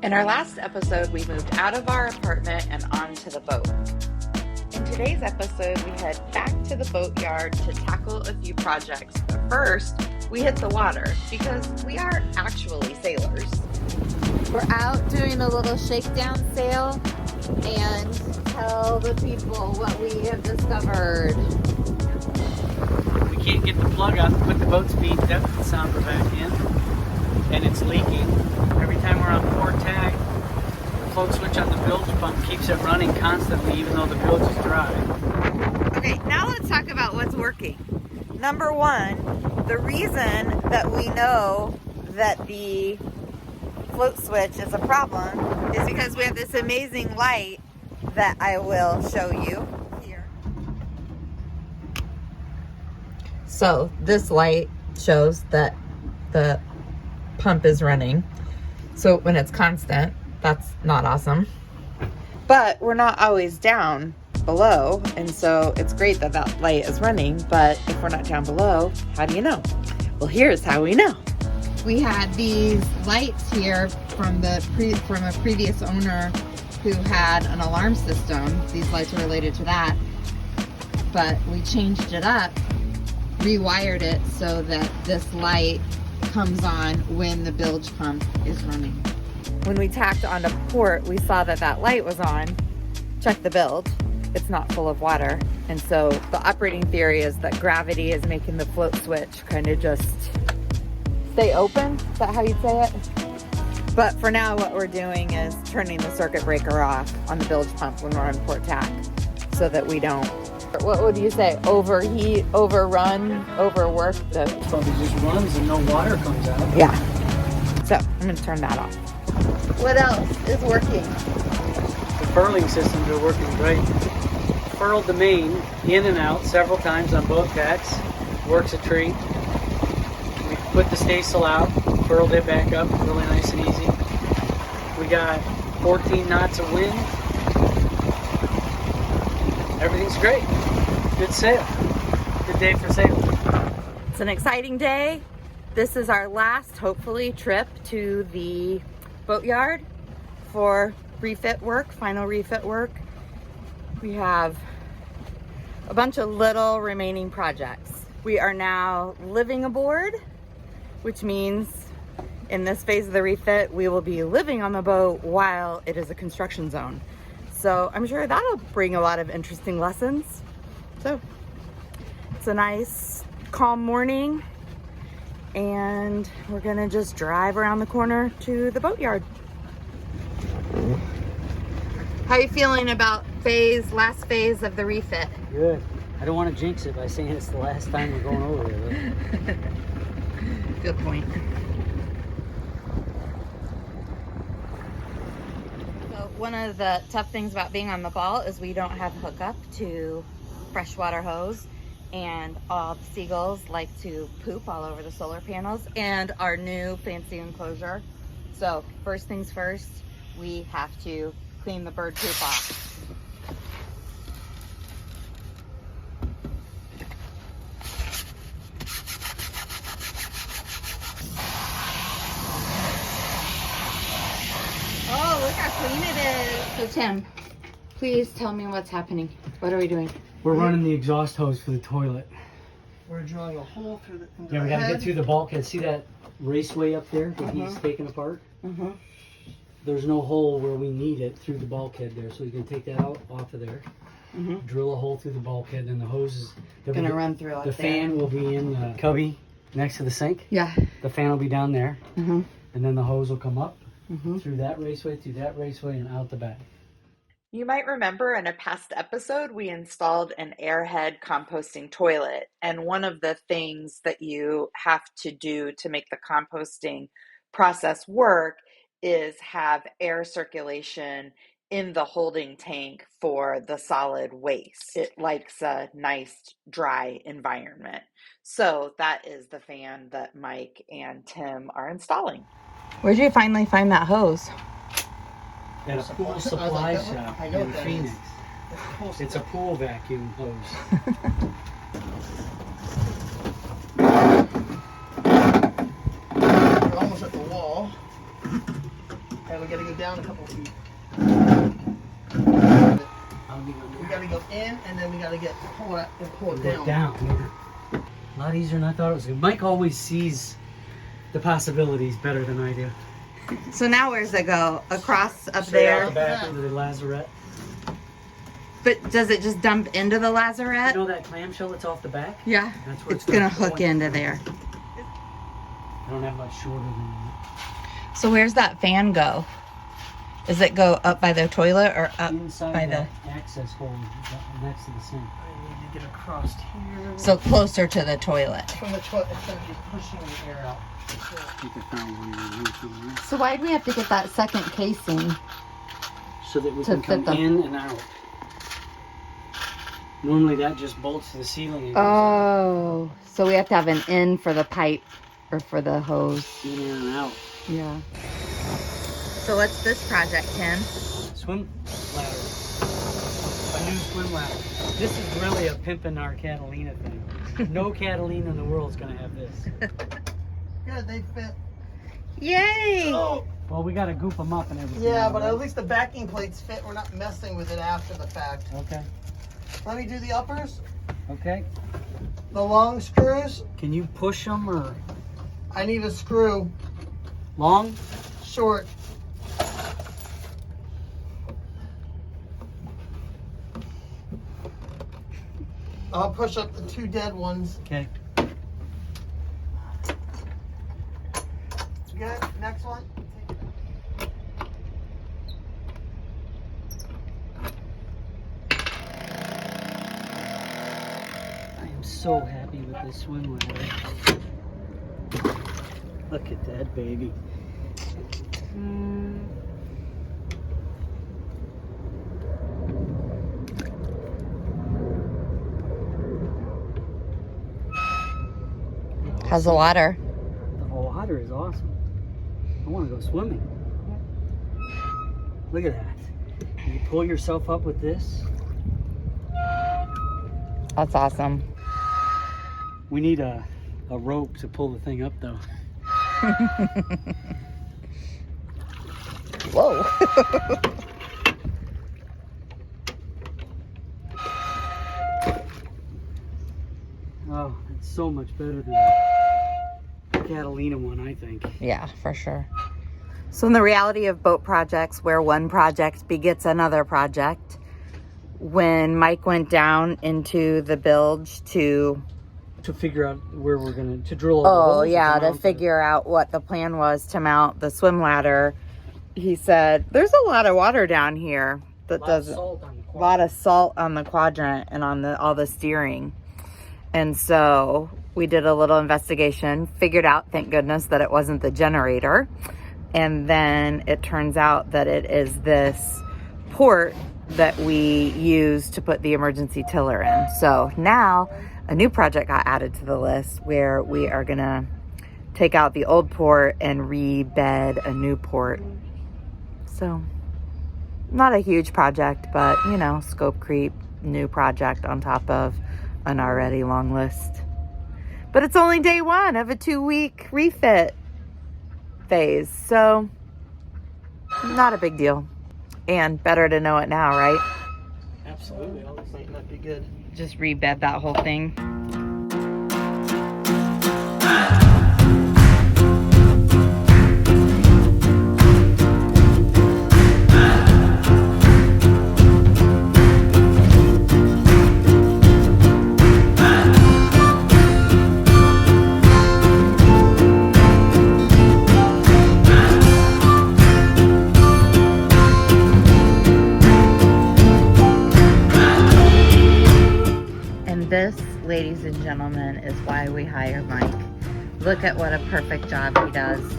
In our last episode, we moved out of our apartment and onto the boat. In today's episode, we head back to the boatyard to tackle a few projects. But first, we hit the water because we are actually sailors. We're out doing a little shakedown sail and tell the people what we have discovered. We can't get the plug out to put the boat speed depth sounder back in, and it's leaking. Every time we're on port tag, the float switch on the bilge pump keeps it running constantly even though the bilge is dry. Okay, now let's talk about what's working. Number one, the reason that we know that the float switch is a problem is because we have this amazing light that I will show you here. So this light shows that the pump is running. So when it's constant, that's not awesome. But we're not always down below, and so it's great that that light is running, but if we're not down below, how do you know? Well, here's how we know. We had these lights here from a previous owner who had an alarm system. These lights were related to that, but we changed it up, rewired it so that this light comes on when the bilge pump is running. When we tacked onto port, we saw that that light was on. Check the bilge. It's not full of water. And so the operating theory is that gravity is making the float switch kind of just stay open. Is that how you'd say it? But for now, what we're doing is turning the circuit breaker off on the bilge pump when we're on port tack so that we don't, what would you say, overheat, overrun, overwork the... Probably just runs and no water comes out. Yeah. So I'm going to turn that off. What else is working? The furling systems are working great. Furled the main in and out several times on both tacks. Works a treat. We put the staysail out, furled it back up, really nice and easy. We got 14 knots of wind. Everything's great. Good sail. Good day for sailing. It's an exciting day. This is our last, hopefully, trip to the boatyard for refit work, final refit work. We have a bunch of little remaining projects. We are now living aboard, which means in this phase of the refit, we will be living on the boat while it is a construction zone. So I'm sure that'll bring a lot of interesting lessons. So it's a nice, calm morning, and we're gonna just drive around the corner to the boatyard. How are you feeling about last phase of the refit? Good. I don't want to jinx it by saying it's the last time we're going over there. Good point. So one of the tough things about being on the ball is we don't have hookup to freshwater hose, and all the seagulls like to poop all over the solar panels and our new fancy enclosure. So first things first, we have to clean the bird poop off. Oh, look how clean it is. So Tim, please tell me what's happening. What are we doing? We're running the exhaust hose for the toilet. We're drilling a hole through the into Yeah, we the gotta head. get through the bulkhead. See that raceway up there that he's taking apart? There's no hole where we need it through the bulkhead there, so we can take that out off of there. Drill a hole through the bulkhead, and the hose is Gonna run through up the there. fan will be in the cubby next to the sink. Yeah. The fan will be down there, and then the hose will come up through that raceway, and out the back. You might remember in a past episode, we installed an airhead composting toilet. And one of the things that you have to do to make the composting process work is have air circulation in the holding tank for the solid waste. It likes a nice, dry environment. So that is the fan that Mike and Tim are installing. Where'd you finally find that hose? At a pool supply that one? shop I know in what that Phoenix. is. It's a pool vacuum hose. We're almost at the wall. Okay, we gotta go down a couple feet. We gotta go in, and then we gotta pull it down. Down. A lot easier than I thought it was. Mike always sees the possibilities better than I do. So now where's it go? Across up Straight there? out the back into the lazarette. But does it just dump into the lazarette? You know that clamshell that's off the back? Yeah. That's where It's gonna hook into there. I don't have much shorter than that. So where's that fan go? Does it go up by the toilet or up Inside by that access hole next to the sink. I need to get across here. so closer to the toilet? From the toilet, it's gonna be pushing the air out. I think I found one in there somewhere. So why do we have to get that second casing? So that we To can come fit them. in and out. Normally that just bolts to the ceiling and goes Oh, so we have to have an in for the pipe or for the hose. in and out. Yeah. So what's this project, Tim? Swim ladder. A new swim ladder. This is really a pimping our Catalina thing. No Catalina in the world is going to have this. Good, they fit. Yay! Oh, Well, we got to goop them up and everything. yeah, but right? at least the backing plates fit. We're not messing with it after the fact. Okay. Let me do the uppers. Okay. The long screws. Can you push them or I need a screw. long? Short. I'll push up the two dead ones. Okay. Good. Next one. I am so happy with this swim ladder. Look at that baby. How's the water? The water is awesome. I want to go swimming. Look at that. You pull yourself up with this. That's awesome. We need a rope to pull the thing up though. Whoa. Oh, it's so much better than the Catalina one, I think. Yeah, for sure. So in the reality of boat projects where one project begets another project, when Mike went down into the bilge to figure out where we're to drill all the holes. to figure out what the plan was to mount the swim ladder, he said, there's a lot of water down here that doesn't, a lot of salt on the quadrant and on all the steering. And so we did a little investigation, figured out, thank goodness, that it wasn't the generator. And then it turns out that it is this port that we use to put the emergency tiller in. So now a new project got added to the list where we are gonna take out the old port and rebed a new port. So not a huge project, but you know, scope creep, new project on top of an already long list. But it's only day one of a 2-week refit phase, so not a big deal. And better to know it now, right? Absolutely. All this might not be good. Just rebed that whole thing. This, ladies and gentlemen, is why we hire Mike. Look at what a perfect job he does.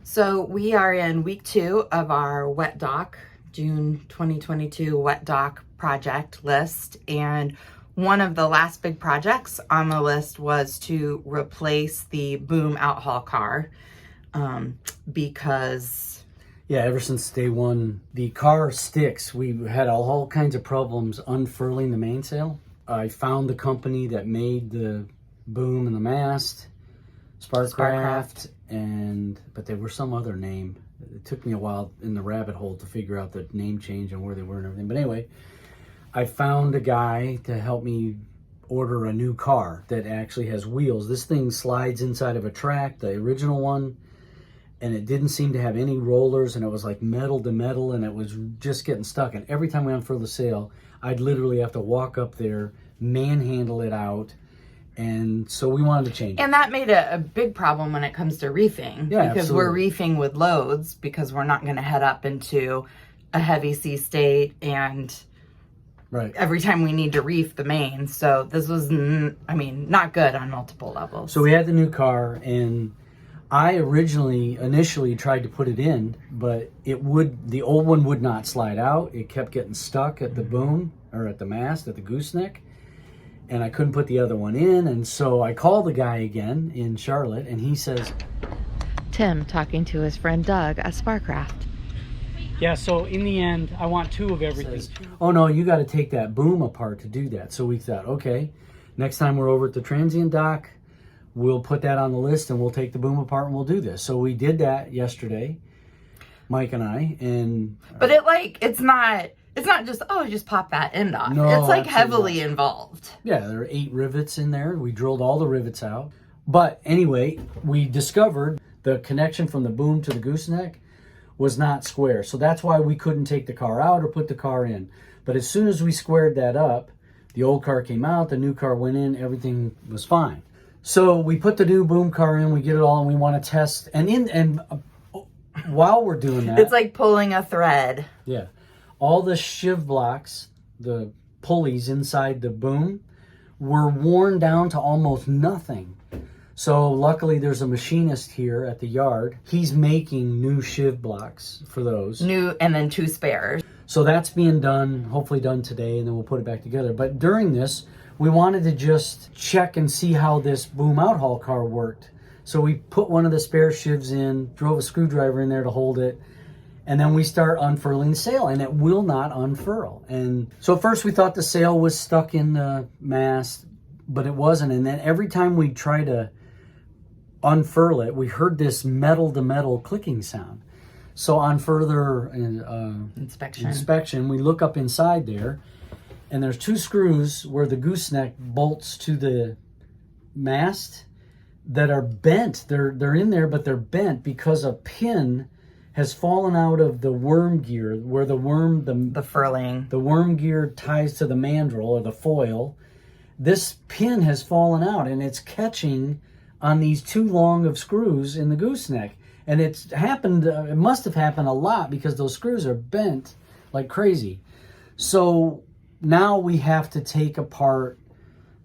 So we are in week 2 of our wet dock, June 2022 wet dock project list. And one of the last big projects on the list was to replace the boom outhaul car because yeah, ever since day one, the car sticks. We had all kinds of problems unfurling the mainsail. I found the company that made the boom and the mast, Sparkcraft, but they were some other name. It took me a while in the rabbit hole to figure out the name change and where they were and everything. But anyway, I found a guy to help me order a new car that actually has wheels. This thing slides inside of a track, the original one, and it didn't seem to have any rollers, and it was like metal to metal, and it was just getting stuck. And every time we unfurl the sail, I'd literally have to walk up there, manhandle it out. And so we wanted to change it. And that made a big problem when it comes to reefing. Yeah, because absolutely. we're reefing with loads because we're not going to head up into a heavy sea state and Right. every time we need to reef the main. So this was, not good on multiple levels. So we had the new car, and I initially tried to put it in, but the old one would not slide out. It kept getting stuck at the boom, or at the mast, at the gooseneck, and I couldn't put the other one in. And so I called the guy again in Charlotte, and he says, Tim talking to his friend Doug at Sparkcraft. yeah, so in the end, I want two of everything. Oh no, you got to take that boom apart to do that. So we thought, okay, next time we're over at the transient dock, we'll put that on the list and we'll take the boom apart and we'll do this. So we did that yesterday, Mike and I, and But it's not just pop that end off. No, it's like absolutely heavily not. involved. yeah, there are 8 rivets in there. We drilled all the rivets out. But anyway, we discovered the connection from the boom to the gooseneck was not square. So that's why we couldn't take the car out or put the car in. But as soon as we squared that up, the old car came out, the new car went in, everything was fine. So we put the new boom car in, we get it all, and we want to test. And while we're doing that, It's like pulling a thread. yeah, all the shiv blocks, the pulleys inside the boom, were worn down to almost nothing. So luckily there's a machinist here at the yard. He's making new shiv blocks for those. New, and then 2 spares. So that's being done, hopefully done today, and then we'll put it back together. But during this, we wanted to just check and see how this boom outhaul car worked. So we put one of the spare shivs in, drove a screwdriver in there to hold it, and then we start unfurling the sail, and it will not unfurl. And so at first we thought the sail was stuck in the mast, but it wasn't. And then every time we try to unfurl it, we heard this metal to metal clicking sound. So on further inspection, we look up inside there, and there's 2 screws where the gooseneck bolts to the mast that are bent. They're in there, but they're bent because a pin has fallen out of the worm gear where the furling. The worm gear ties to the mandrel or the foil. This pin has fallen out, and it's catching on these 2 long of screws in the gooseneck. And it's happened, it must have happened a lot because those screws are bent like crazy. So now we have to take apart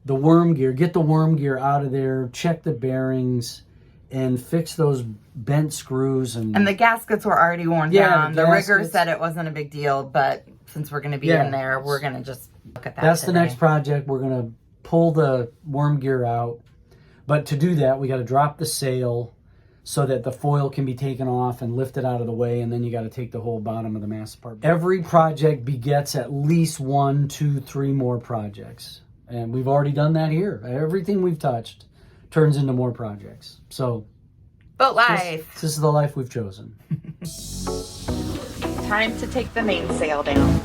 the worm gear, get the worm gear out of there, check the bearings, and fix those bent screws. And the gaskets were already worn down. The rigger said it wasn't a big deal, but since we're going to be in there, we're going to just look at that. That's today. the next project. We're going to pull the worm gear out. But to do that, we got to drop the sail so that the foil can be taken off and lifted out of the way, and then you got to take the whole bottom of the mast apart. Every project begets at least 1, 2, 3 more projects. And we've already done that here. Everything we've touched turns into more projects. So, boat life. This is the life we've chosen. Time to take the mainsail down.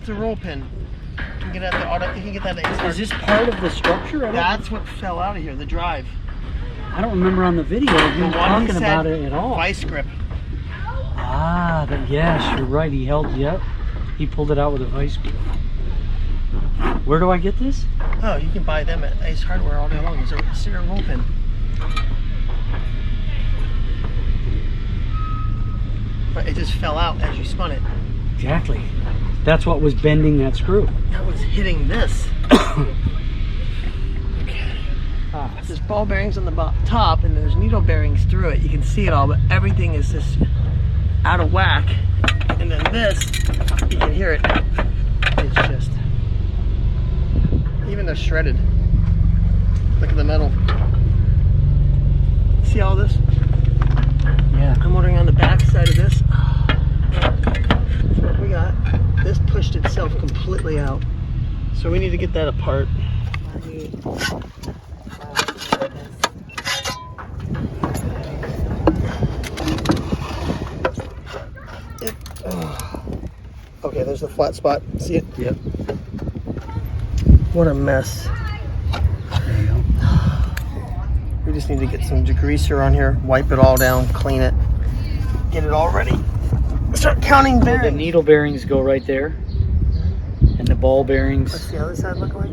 It's a roll pin. You can get that at the auto. You can get that at Is this part of the structure? That's what fell out of here. The drive. I don't remember on the video him talking about it at all. Vice grip. Ah, yes, you're right. He pulled it out with a vice grip. Where do I get this? Oh, you can buy them at Ace Hardware all day long. It's a serial roll pin. But it just fell out as you spun it. Exactly. That's what was bending that screw. That was hitting this. Ah. There's ball bearings on the top and there's needle bearings through it. You can see it all, but everything is just out of whack. And then this, you can hear it Even they're shredded. Look at the metal. See all this? Yeah. I'm wondering on the back side of this. So what we got, this pushed itself completely out. So we need to get that apart. Okay, there's the flat spot. See it? Yep. What a mess. There you go. We just need to get some degreaser on here, wipe it all down, clean it, get it all ready. Start counting The bearings. needle bearings go right there, and the ball bearings. What's the other side look like?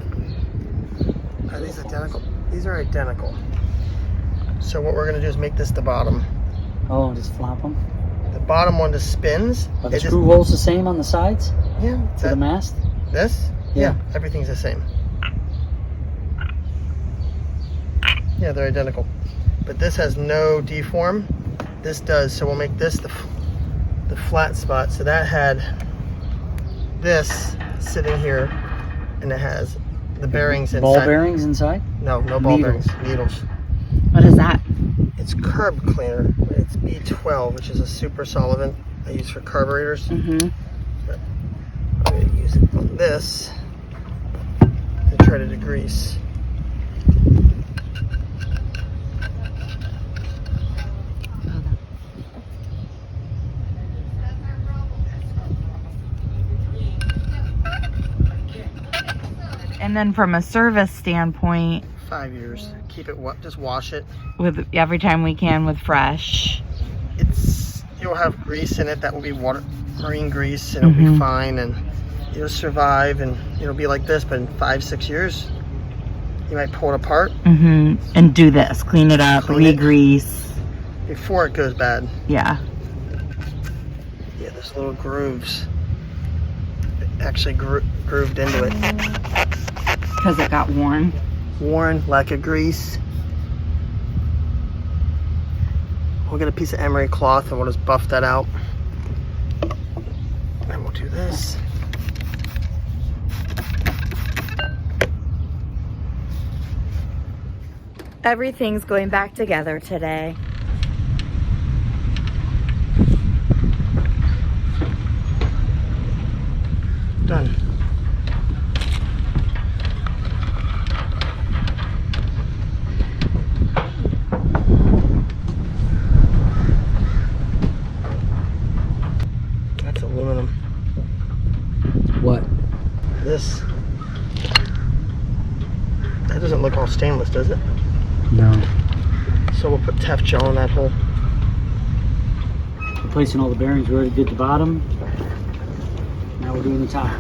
Are these identical? These are identical. So what we're gonna do is make this the bottom. Oh, just flop them. The bottom one just spins. Are the It screw holes the same on the sides yeah, for the mast? this? Yeah. Everything's the same. Yeah, they're identical. But this has no deform. This does, so we'll make this the flat spot. So that had this sitting here, and it has the bearings inside. Ball bearings inside? No, no ball Needles. bearings. Needles. What is that? It's curb cleaner. It's E12, which is a super solvent I use for carburetors. Mm-hmm. I'm going to use it on this and try to degrease. And then from a service standpoint, 5 years. Keep it wet. Just wash it. with every time we can with fresh. You'll have grease in it. That will be marine grease, and it'll be fine, and it'll survive, and it'll be like this. But in 5-6 years, you might pull it apart. And do this, clean it up, Clean it. re-grease. Before it goes bad. Yeah. Yeah, there's little grooves. It actually grooved into it. Because it got worn. Worn, lack of grease. We'll get a piece of emery cloth and we'll just buff that out. And we'll do this. Everything's going back together today. Done. That's aluminum. What? This. That doesn't look all stainless, does it? No. So we'll put Tef gel in that hole. Replacing all the bearings. We already did the bottom. Now we're doing the top.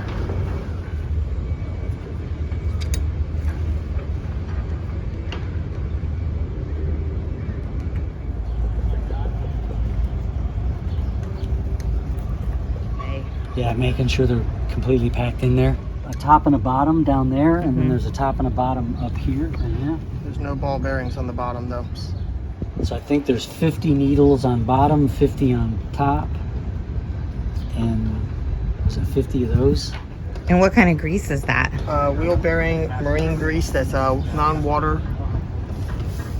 Yeah, making sure they're completely packed in there. A top and a bottom down there, and then there's a top and a bottom up here. Yeah. There's no ball bearings on the bottom though. So I think there's 50 needles on bottom, 50 on top, and so 50 of those. And what kind of grease is that? Wheel bearing marine grease that's non-water.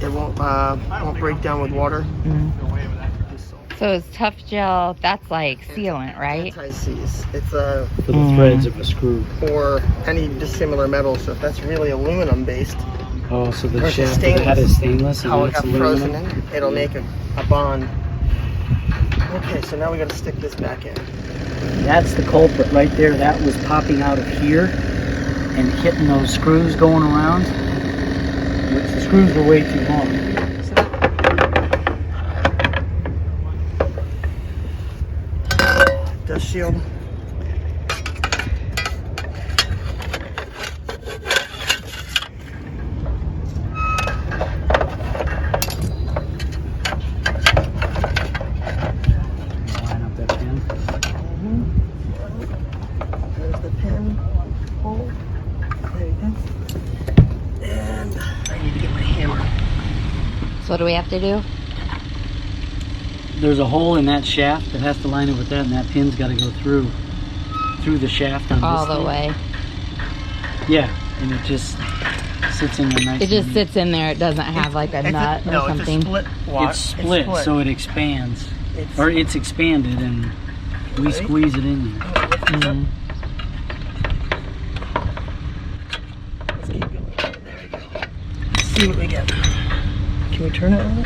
It won't break down with water. So it's tough gel, that's like sealant, right? Anti-seize. It's for For the threads of a screw. or any dissimilar metal. So if that's really aluminum based, Oh, so the Versus shaft stainless. that is stainless and how it that's got frozen aluminum. in, it'll make a bond. Okay, so now we got to stick this back in. That's the culprit right there. That was popping out of here and hitting those screws going around. Which the screws were way too long. Dust shield. Line up that pin. There's the pin hole. There you go. And I need to get my hammer. So what do we have to do? There's a hole in that shaft that has to line up with that, and that pin's got to go through the shaft on All this the thing. way. Yeah, and it just sits in there nice. It just sits in there. It doesn't have like a nut or something. It's a split wash. It's split, so it expands. It's expanded, and we squeeze it in there. Mm. Let's keep going. There we go. Let's see what we get. Can we turn it a little?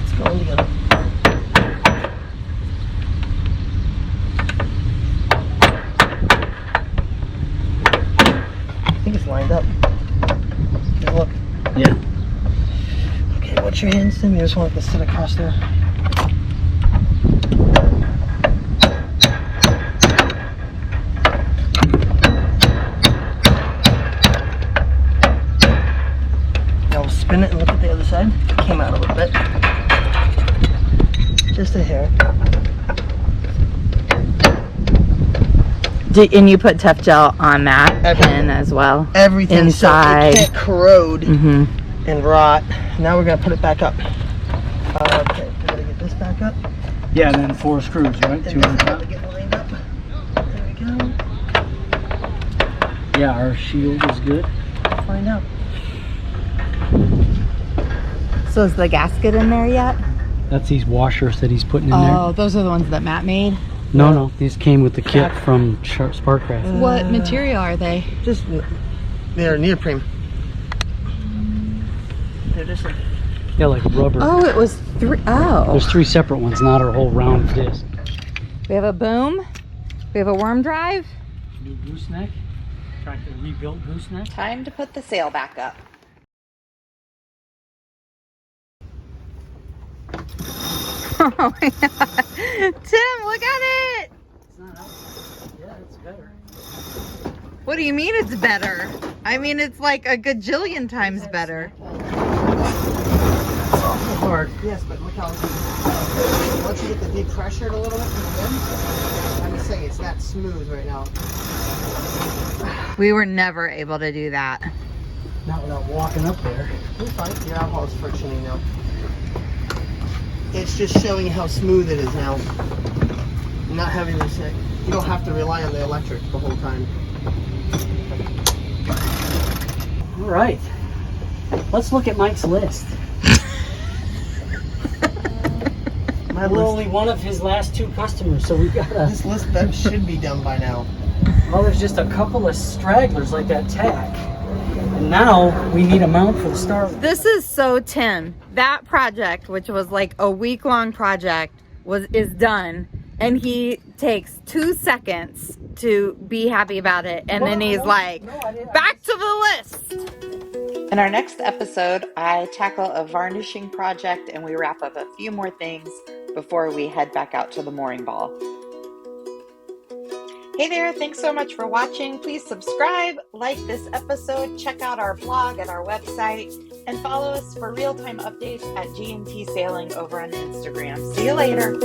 It's going together. I think it's lined up. Just look. Yeah. Okay, watch your hands, Tim. You just want to sit across there. Now we'll spin it and look at the other side. Came out a little bit. Just a hair. And you put tough gel on that pin as well. Everything inside. So it can't corrode Mm-hmm. and rot. Now we're gonna put it back up. Okay, we gotta get this back up. Yeah, and then 4 screws, right? And 2 this on is top. to get lined up. There we go. Yeah, our shield is good. Find out. So is the gasket in there yet? That's these washers that he's putting in there. Oh, those are the ones that Matt made? No, these came with the kit from Sparkcraft. What material are they? Just they're neoprene. They're just like Yeah, like rubber. Oh, it was 3. Oh. There's 3 separate ones, not our whole round disc. We have a boom. We have a worm drive. New gooseneck. Tractor rebuilt gooseneck. Time to put the sail back up. Oh my God. Tim, look at it. It's not out. Yeah, it's better. What do you mean it's better? I mean, it's like a gajillion times better. hard. Yes, but look how once you get the deep pressure a little bit from the wind, I'm just saying it's not smooth right now. We were never able to do that. Not without walking up there. You're fine. Your alcohol is frictioning now. It's just showing how smooth it is now. Not having this, you don't have to rely on the electric the whole time. All right. Let's look at Mike's list. My We're list, only one of his last 2 customers, so we gotta. this list that should be done by now. Well, there's just a couple of stragglers like that tack. And now we need a mount for the Starling. This is so Tim. That project, which was like a week-long project, is done, and he takes 2 seconds to be happy about it, and then he's like, back to the list. In our next episode, I tackle a varnishing project and we wrap up a few more things before we head back out to the mooring ball. Hey there, thanks so much for watching. Please subscribe, like this episode, check out our blog at our website, and follow us for real-time updates at G&T Sailing over on Instagram. See you later.